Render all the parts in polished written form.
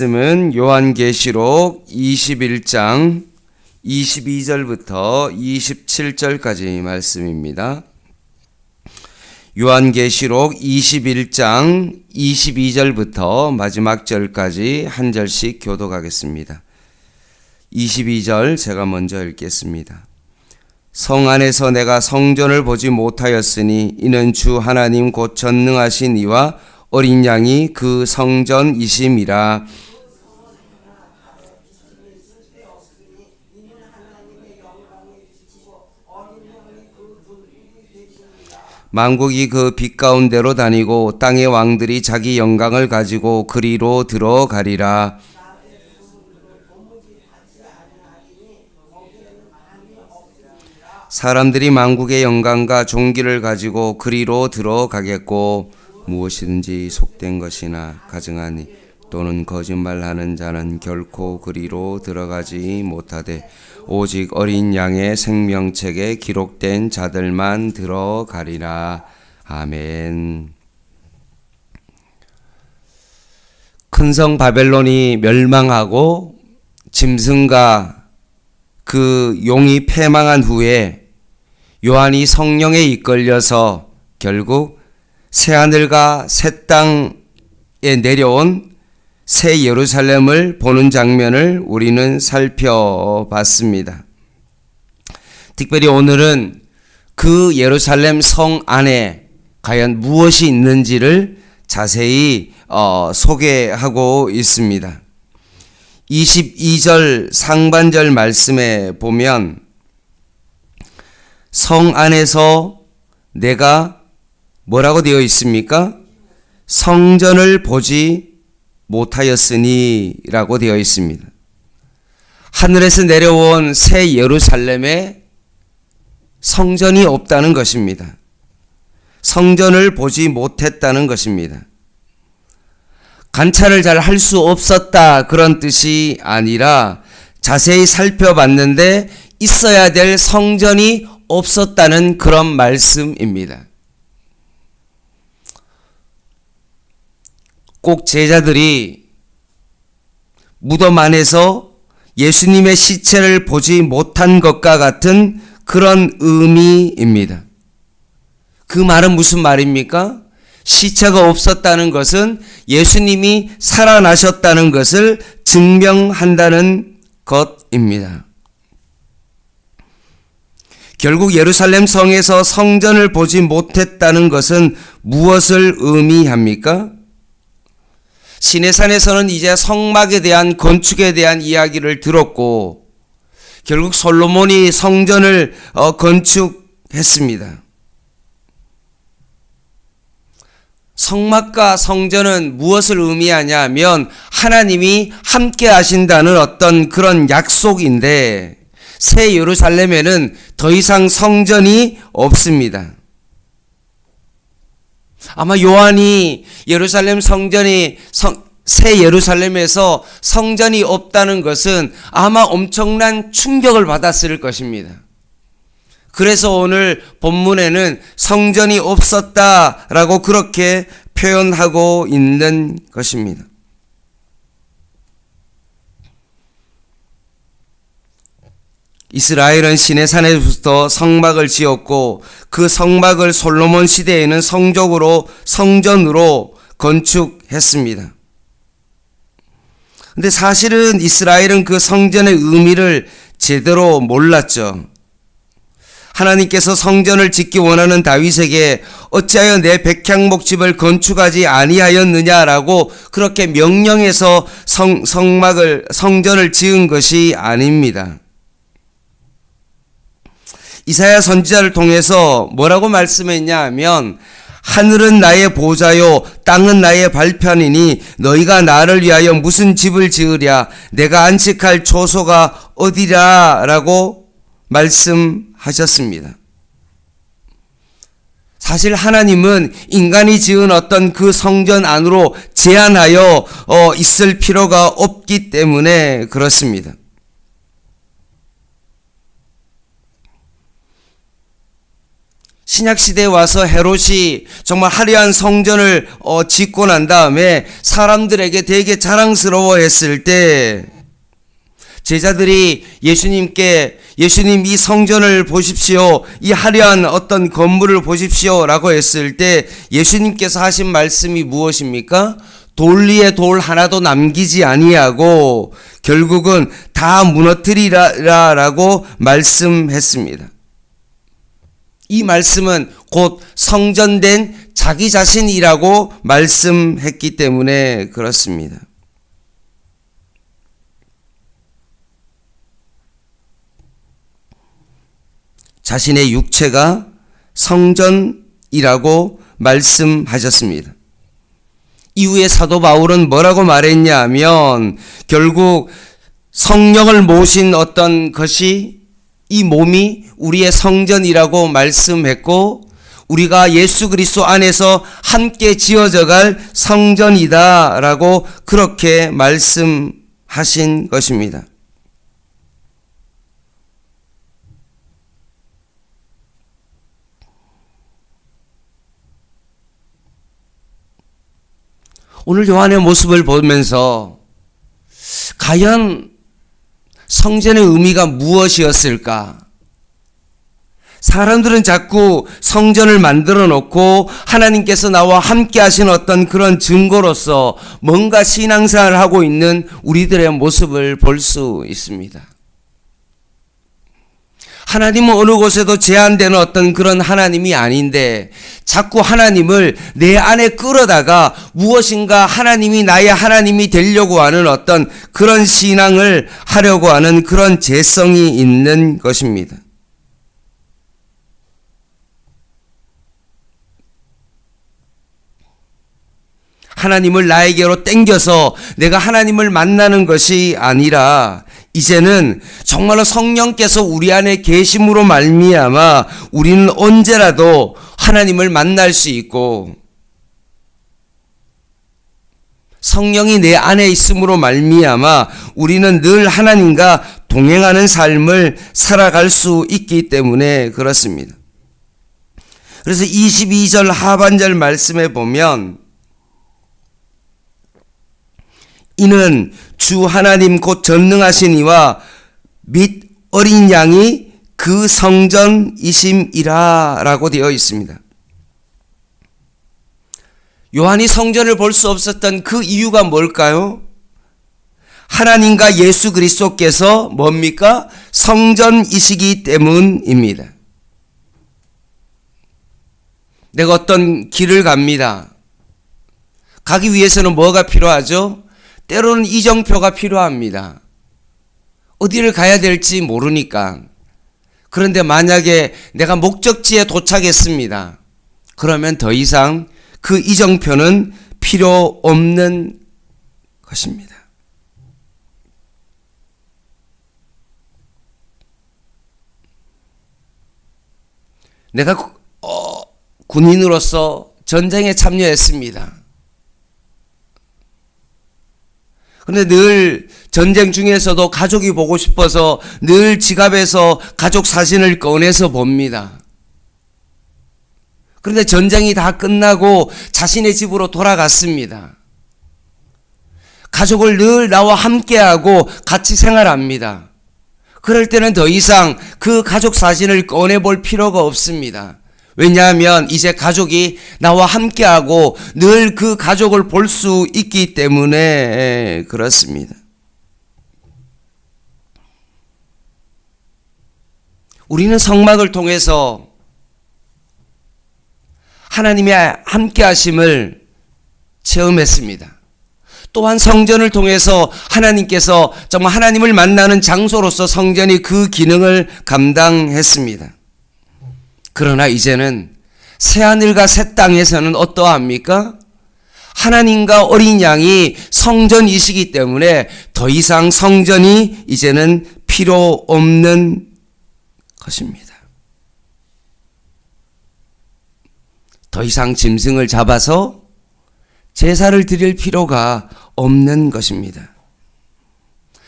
말씀은 요한계시록 21장 22절부터 27절까지 말씀입니다. 요한계시록 21장 22절부터 마지막 절까지 한 절씩 교독하겠습니다. 22절 제가 먼저 읽겠습니다. 성 안에서 내가 성전을 보지 못하였으니 이는 주 하나님 곧 전능하신 이와 어린 양이 그 성전이심이라. 만국이 그 빛 가운데로 다니고 땅의 왕들이 자기 영광을 가지고 그리로 들어가리라. 사람들이 만국의 영광과 존귀를 가지고 그리로 들어가겠고 무엇이든지 속된 것이나 가증하니 또는 거짓말하는 자는 결코 그리로 들어가지 못하되 오직 어린 양의 생명책에 기록된 자들만 들어가리라. 아멘. 큰 성 바벨론이 멸망하고 짐승과 그 용이 패망한 후에 요한이 성령에 이끌려서 결국 새하늘과 새 땅에 내려온 새 예루살렘을 보는 장면을 우리는 살펴봤습니다. 특별히 오늘은 그 예루살렘 성 안에 과연 무엇이 있는지를 자세히 소개하고 있습니다. 22절 상반절 말씀에 보면 성 안에서 내가 뭐라고 되어 있습니까? 성전을 보지 못하였으니 라고 되어 있습니다. 하늘에서 내려온 새 예루살렘에 성전이 없다는 것입니다. 성전을 보지 못했다는 것입니다. 관찰을 잘 할 수 없었다 그런 뜻이 아니라 자세히 살펴봤는데 있어야 될 성전이 없었다는 그런 말씀입니다. 꼭 제자들이 무덤 안에서 예수님의 시체를 보지 못한 것과 같은 그런 의미입니다. 그 말은 무슨 말입니까? 시체가 없었다는 것은 예수님이 살아나셨다는 것을 증명한다는 것입니다. 결국 예루살렘 성에서 성전을 보지 못했다는 것은 무엇을 의미합니까? 시내산에서는 이제 성막에 대한 건축에 대한 이야기를 들었고 결국 솔로몬이 성전을 건축했습니다. 성막과 성전은 무엇을 의미하냐 하면 하나님이 함께 하신다는 어떤 그런 약속인데 새 예루살렘에는 더 이상 성전이 없습니다. 아마 요한이 예루살렘 새 예루살렘에서 성전이 없다는 것은 아마 엄청난 충격을 받았을 것입니다. 그래서 오늘 본문에는 성전이 없었다라고 그렇게 표현하고 있는 것입니다. 이스라엘은 시내산에부터 성막을 지었고 그 성막을 솔로몬 시대에는 성전으로 건축했습니다. 근데 사실은 이스라엘은 그 성전의 의미를 제대로 몰랐죠. 하나님께서 성전을 짓기 원하는 다윗에게 어찌하여 내 백향목집을 건축하지 아니하였느냐라고 그렇게 명령해서 성전을 지은 것이 아닙니다. 이사야 선지자를 통해서 뭐라고 말씀했냐 하면 하늘은 나의 보좌요 땅은 나의 발편이니 너희가 나를 위하여 무슨 집을 지으랴 내가 안식할 초소가 어디랴 라고 말씀하셨습니다. 사실 하나님은 인간이 지은 어떤 그 성전 안으로 제한하여 있을 필요가 없기 때문에 그렇습니다. 신약시대에 와서 헤롯이 정말 화려한 성전을 짓고 난 다음에 사람들에게 되게 자랑스러워 했을 때 제자들이 예수님께 예수님 이 성전을 보십시오. 이 화려한 어떤 건물을 보십시오. 라고 했을 때 예수님께서 하신 말씀이 무엇입니까? 돌 위에 돌 하나도 남기지 아니하고 결국은 다 무너뜨리라 라고 말씀했습니다. 이 말씀은 곧 성전된 자기 자신이라고 말씀했기 때문에 그렇습니다. 자신의 육체가 성전이라고 말씀하셨습니다. 이후에 사도 바울은 뭐라고 말했냐 하면 결국 성령을 모신 어떤 것이 이 몸이 우리의 성전이라고 말씀했고 우리가 예수 그리스도 안에서 함께 지어져 갈 성전이다라고 그렇게 말씀하신 것입니다. 오늘 요한의 모습을 보면서 과연 성전의 의미가 무엇이었을까? 사람들은 자꾸 성전을 만들어 놓고 하나님께서 나와 함께 하신 어떤 그런 증거로서 뭔가 신앙생활을 하고 있는 우리들의 모습을 볼 수 있습니다. 하나님은 어느 곳에도 제한되는 어떤 그런 하나님이 아닌데 자꾸 하나님을 내 안에 끌어다가 무엇인가 하나님이 나의 하나님이 되려고 하는 어떤 그런 신앙을 하려고 하는 그런 죄성이 있는 것입니다. 하나님을 나에게로 땡겨서 내가 하나님을 만나는 것이 아니라 이제는 정말로 성령께서 우리 안에 계심으로 말미암아 우리는 언제라도 하나님을 만날 수 있고 성령이 내 안에 있음으로 말미암아 우리는 늘 하나님과 동행하는 삶을 살아갈 수 있기 때문에 그렇습니다. 그래서 22절 하반절 말씀에 보면 이는 주 하나님 곧 전능하시니와 및 어린 양이 그 성전이심이라 라고 되어 있습니다. 요한이 성전을 볼 수 없었던 그 이유가 뭘까요? 하나님과 예수 그리스도께서 뭡니까? 성전이시기 때문입니다. 내가 어떤 길을 갑니다. 가기 위해서는 뭐가 필요하죠? 때로는 이정표가 필요합니다. 어디를 가야 될지 모르니까. 그런데 만약에 내가 목적지에 도착했습니다. 그러면 더 이상 그 이정표는 필요 없는 것입니다. 내가 군인으로서 전쟁에 참여했습니다. 그런데 늘 전쟁 중에서도 가족이 보고 싶어서 늘 지갑에서 가족 사진을 꺼내서 봅니다. 그런데 전쟁이 다 끝나고 자신의 집으로 돌아갔습니다. 가족을 늘 나와 함께하고 같이 생활합니다. 그럴 때는 더 이상 그 가족 사진을 꺼내볼 필요가 없습니다. 왜냐하면 이제 가족이 나와 함께하고 늘 그 가족을 볼 수 있기 때문에 그렇습니다. 우리는 성막을 통해서 하나님의 함께하심을 체험했습니다. 또한 성전을 통해서 하나님께서 정말 하나님을 만나는 장소로서 성전이 그 기능을 감당했습니다. 그러나 이제는 새하늘과 새 땅에서는 어떠합니까? 하나님과 어린 양이 성전이시기 때문에 더 이상 성전이 이제는 필요 없는 것입니다. 더 이상 짐승을 잡아서 제사를 드릴 필요가 없는 것입니다.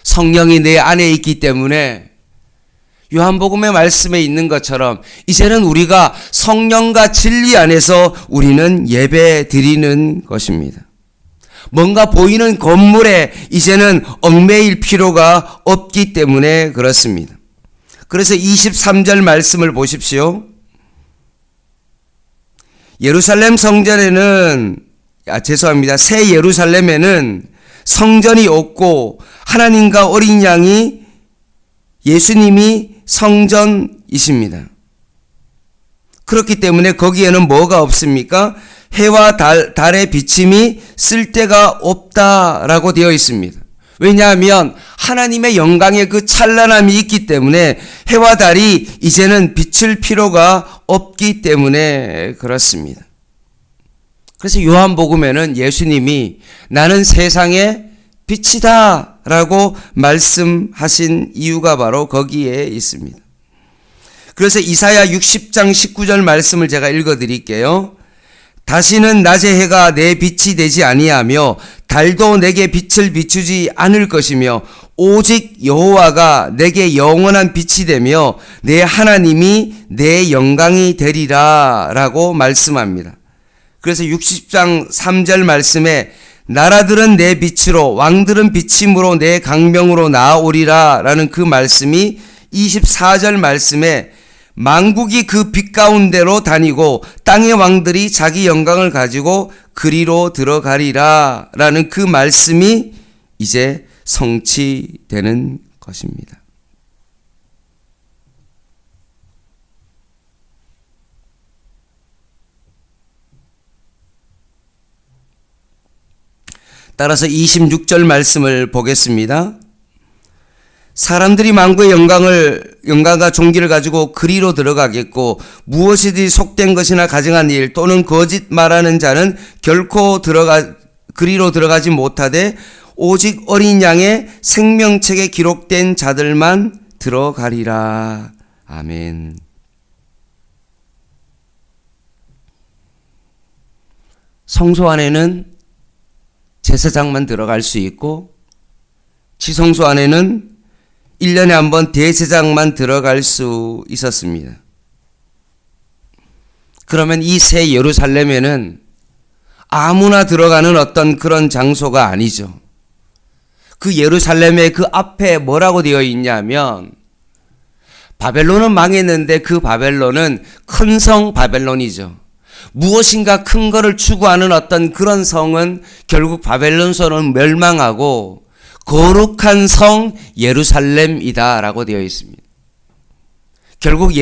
성령이 내 안에 있기 때문에 요한복음의 말씀에 있는 것처럼 이제는 우리가 성령과 진리 안에서 우리는 예배 드리는 것입니다. 뭔가 보이는 건물에 이제는 얽매일 필요가 없기 때문에 그렇습니다. 그래서 23절 말씀을 보십시오. 예루살렘 성전에는 새 예루살렘에는 성전이 없고 하나님과 어린 양이 예수님이 성전이십니다. 그렇기 때문에 거기에는 뭐가 없습니까? 해와 달의 비침이 쓸데가 없다라고 되어 있습니다. 왜냐하면 하나님의 영광의 그 찬란함이 있기 때문에 해와 달이 이제는 비칠 필요가 없기 때문에 그렇습니다. 그래서 요한복음에는 예수님이 나는 세상의 빛이다 라고 말씀하신 이유가 바로 거기에 있습니다. 그래서 이사야 60장 19절 말씀을 제가 읽어드릴게요. 다시는 낮의 해가 내 빛이 되지 아니하며 달도 내게 빛을 비추지 않을 것이며 오직 여호와가 내게 영원한 빛이 되며 내 하나님이 내 영광이 되리라 라고 말씀합니다. 그래서 60장 3절 말씀에 나라들은 내 빛으로 왕들은 비침으로 내 강명으로 나아오리라 라는 그 말씀이 24절 말씀에 만국이 그 빛 가운데로 다니고 땅의 왕들이 자기 영광을 가지고 그리로 들어가리라 라는 그 말씀이 이제 성취되는 것입니다. 따라서 26절 말씀을 보겠습니다. 사람들이 만국의 영광과 존귀를 가지고 그리로 들어가겠고 무엇이든지 속된 것이나 가증한 일 또는 거짓 말하는 자는 결코 그리로 들어가지 못하되 오직 어린 양의 생명책에 기록된 자들만 들어가리라. 아멘. 성소 안에는 제사장만 들어갈 수 있고 지성소 안에는 1년에 한 번 대제사장만 들어갈 수 있었습니다. 그러면 이 새 예루살렘에는 아무나 들어가는 어떤 그런 장소가 아니죠. 그 예루살렘의 그 앞에 뭐라고 되어 있냐면 바벨론은 망했는데 그 바벨론은 큰 성 바벨론이죠. 무엇인가 큰 거를 추구하는 어떤 그런 성은 결국 바벨론서는 멸망하고 거룩한 성 예루살렘이다라고 되어 있습니다. 결국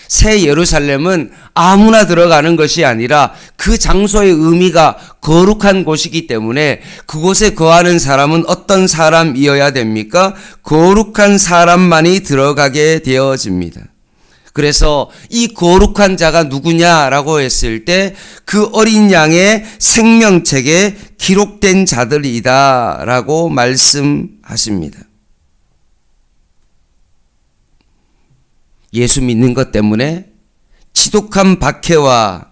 새 예루살렘은 아무나 들어가는 것이 아니라 그 장소의 의미가 거룩한 곳이기 때문에 그곳에 거하는 사람은 어떤 사람이어야 됩니까? 거룩한 사람만이 들어가게 되어집니다. 그래서 이 거룩한 자가 누구냐라고 했을 때 그 어린 양의 생명책에 기록된 자들이다라고 말씀하십니다. 예수 믿는 것 때문에 지독한 박해와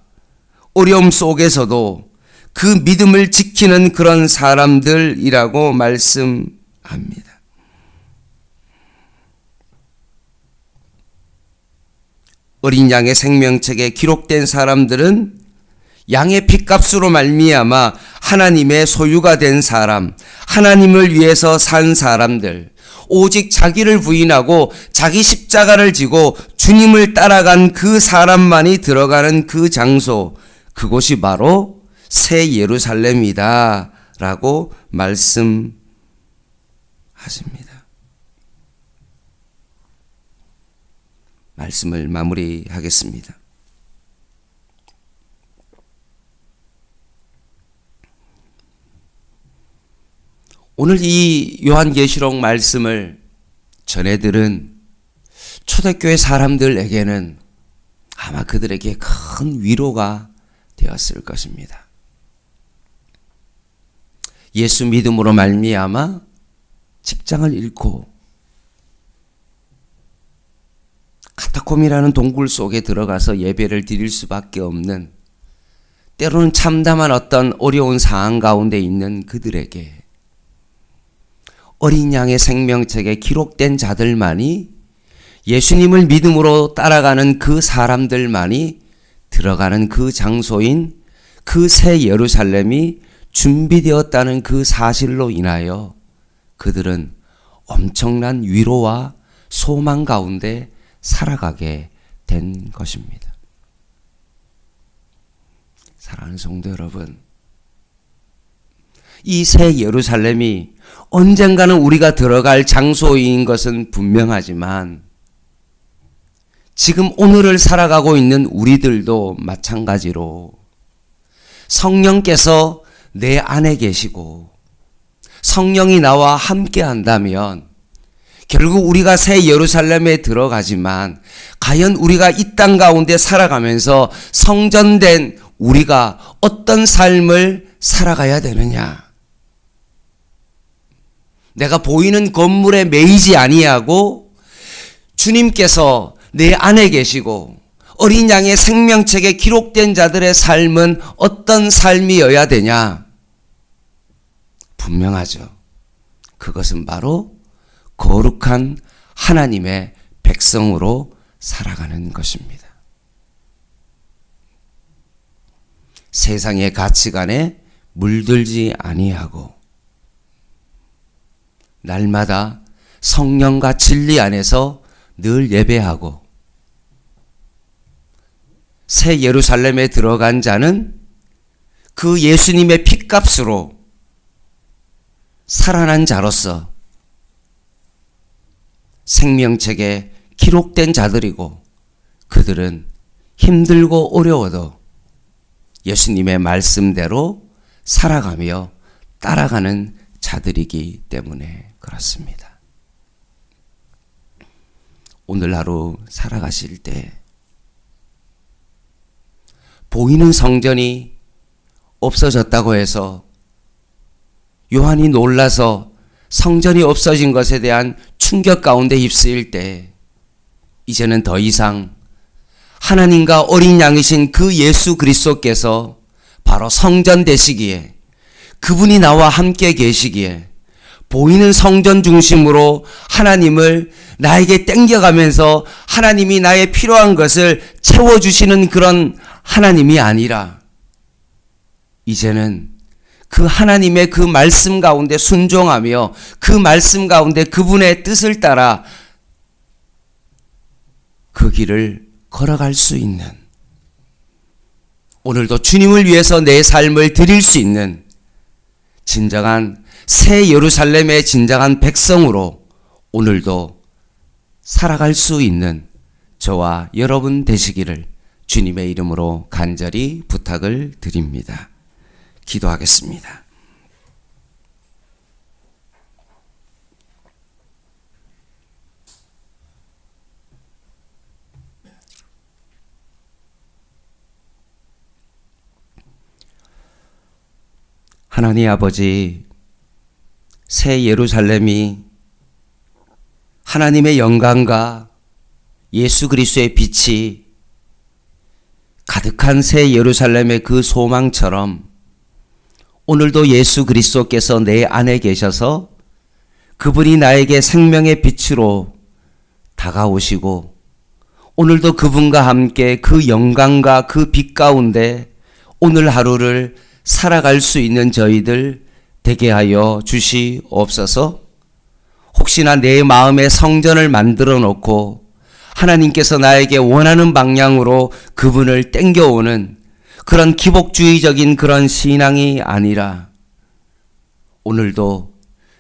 어려움 속에서도 그 믿음을 지키는 그런 사람들이라고 말씀합니다. 어린 양의 생명책에 기록된 사람들은 양의 핏값으로 말미암아 하나님의 소유가 된 사람, 하나님을 위해서 산 사람들, 오직 자기를 부인하고 자기 십자가를 지고 주님을 따라간 그 사람만이 들어가는 그 장소, 그곳이 바로 새 예루살렘이다 라고 말씀하십니다. 말씀을 마무리하겠습니다. 오늘 이 요한계시록 말씀을 전해들은 초대교회 사람들에게는 아마 그들에게 큰 위로가 되었을 것입니다. 예수 믿음으로 말미암아 직장을 잃고 카타콤이라는 동굴 속에 들어가서 예배를 드릴 수밖에 없는, 때로는 참담한 어떤 어려운 상황 가운데 있는 그들에게 어린 양의 생명책에 기록된 자들만이 예수님을 믿음으로 따라가는 그 사람들만이 들어가는 그 장소인 그 새 예루살렘이 준비되었다는 그 사실로 인하여 그들은 엄청난 위로와 소망 가운데 살아가게 된 것입니다. 사랑하는 성도 여러분, 이 새 예루살렘이 언젠가는 우리가 들어갈 장소인 것은 분명하지만 지금 오늘을 살아가고 있는 우리들도 마찬가지로 성령께서 내 안에 계시고 성령이 나와 함께 한다면 결국 우리가 새 예루살렘에 들어가지만 과연 우리가 이 땅 가운데 살아가면서 성전된 우리가 어떤 삶을 살아가야 되느냐? 내가 보이는 건물에 매이지 아니하고 주님께서 내 안에 계시고 어린 양의 생명책에 기록된 자들의 삶은 어떤 삶이어야 되냐? 분명하죠. 그것은 바로 거룩한 하나님의 백성으로 살아가는 것입니다. 세상의 가치관에 물들지 아니하고 날마다 성령과 진리 안에서 늘 예배하고 새 예루살렘에 들어간 자는 그 예수님의 핏값으로 살아난 자로서 생명책에 기록된 자들이고 그들은 힘들고 어려워도 예수님의 말씀대로 살아가며 따라가는 자들이기 때문에 그렇습니다. 오늘 하루 살아가실 때 보이는 성전이 없어졌다고 해서 요한이 놀라서 성전이 없어진 것에 대한 충격 가운데 휩쓰일 때 이제는 더 이상 하나님과 어린 양이신 그 예수 그리스도께서 바로 성전 되시기에 그분이 나와 함께 계시기에 보이는 성전 중심으로 하나님을 나에게 땡겨가면서 하나님이 나의 필요한 것을 채워주시는 그런 하나님이 아니라 이제는 그 하나님의 그 말씀 가운데 순종하며 그 말씀 가운데 그분의 뜻을 따라 그 길을 걸어갈 수 있는 오늘도 주님을 위해서 내 삶을 드릴 수 있는 진정한 새 예루살렘의 진정한 백성으로 오늘도 살아갈 수 있는 저와 여러분 되시기를 주님의 이름으로 간절히 부탁을 드립니다. 기도하겠습니다. 하나님 아버지, 새 예루살렘이 하나님의 영광과 예수 그리스도의 빛이 가득한 새 예루살렘의 그 소망처럼 오늘도 예수 그리스도께서 내 안에 계셔서 그분이 나에게 생명의 빛으로 다가오시고 오늘도 그분과 함께 그 영광과 그 빛 가운데 오늘 하루를 살아갈 수 있는 저희들 되게 하여 주시옵소서. 혹시나 내 마음에 성전을 만들어 놓고 하나님께서 나에게 원하는 방향으로 그분을 땡겨오는 그런 기복주의적인 그런 신앙이 아니라 오늘도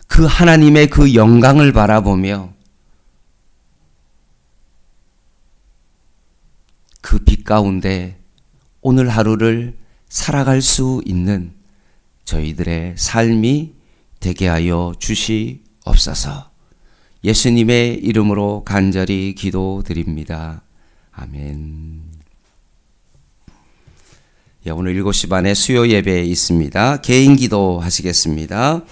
그 하나님의 그 영광을 바라보며 그 빛 가운데 오늘 하루를 살아갈 수 있는 저희들의 삶이 되게 하여 주시옵소서. 예수님의 이름으로 간절히 기도드립니다. 아멘. 오늘 7시 반에 수요 예배 있습니다. 개인 기도 하시겠습니다.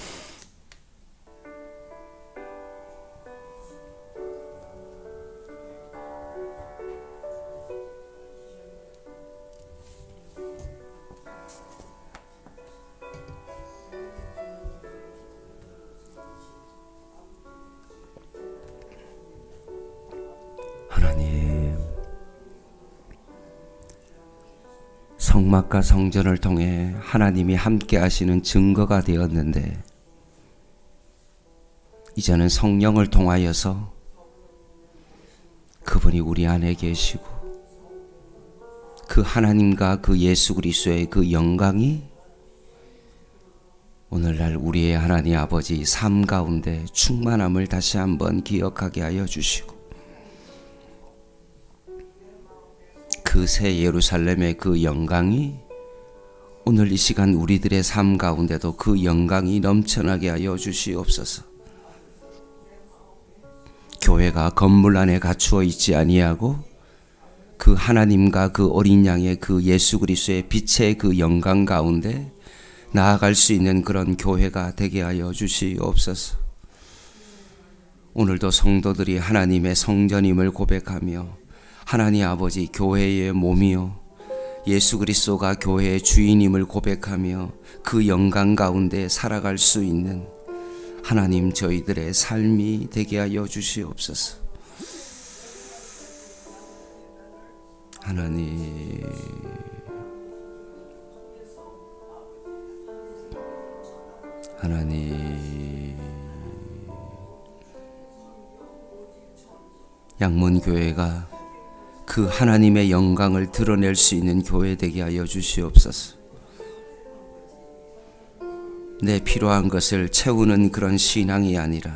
성막과 성전을 통해 하나님이 함께 하시는 증거가 되었는데, 이제는 성령을 통하여서 그분이 우리 안에 계시고 그 하나님과 그 예수 그리스도의 그 영광이 오늘날 우리의 하나님 아버지 삶 가운데 충만함을 다시 한번 기억하게 하여 주시고, 그 새 예루살렘의 그 영광이 오늘 이 시간 우리들의 삶 가운데도 그 영광이 넘쳐나게 하여 주시옵소서. 교회가 건물 안에 갖추어 있지 아니하고 그 하나님과 그 어린 양의 그 예수 그리스도의 빛의 그 영광 가운데 나아갈 수 있는 그런 교회가 되게 하여 주시옵소서. 오늘도 성도들이 하나님의 성전임을 고백하며 하나님 아버지 교회의 몸이요 예수 그리스도가 교회의 주인임을 고백하며 그 영광 가운데 살아갈 수 있는 하나님 저희들의 삶이 되게 하여 주시옵소서. 하나님, 양문교회가 그 하나님의 영광을 드러낼 수 있는 교회 되게 하여 주시옵소서. 내 필요한 것을 채우는 그런 신앙이 아니라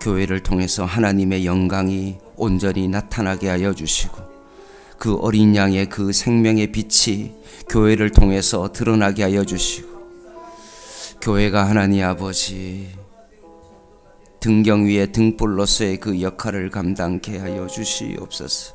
교회를 통해서 하나님의 영광이 온전히 나타나게 하여 주시고 그 어린 양의 그 생명의 빛이 교회를 통해서 드러나게 하여 주시고, 교회가 하나님 아버지 등경 위의 등불로서의 그 역할을 감당케 하여 주시옵소서.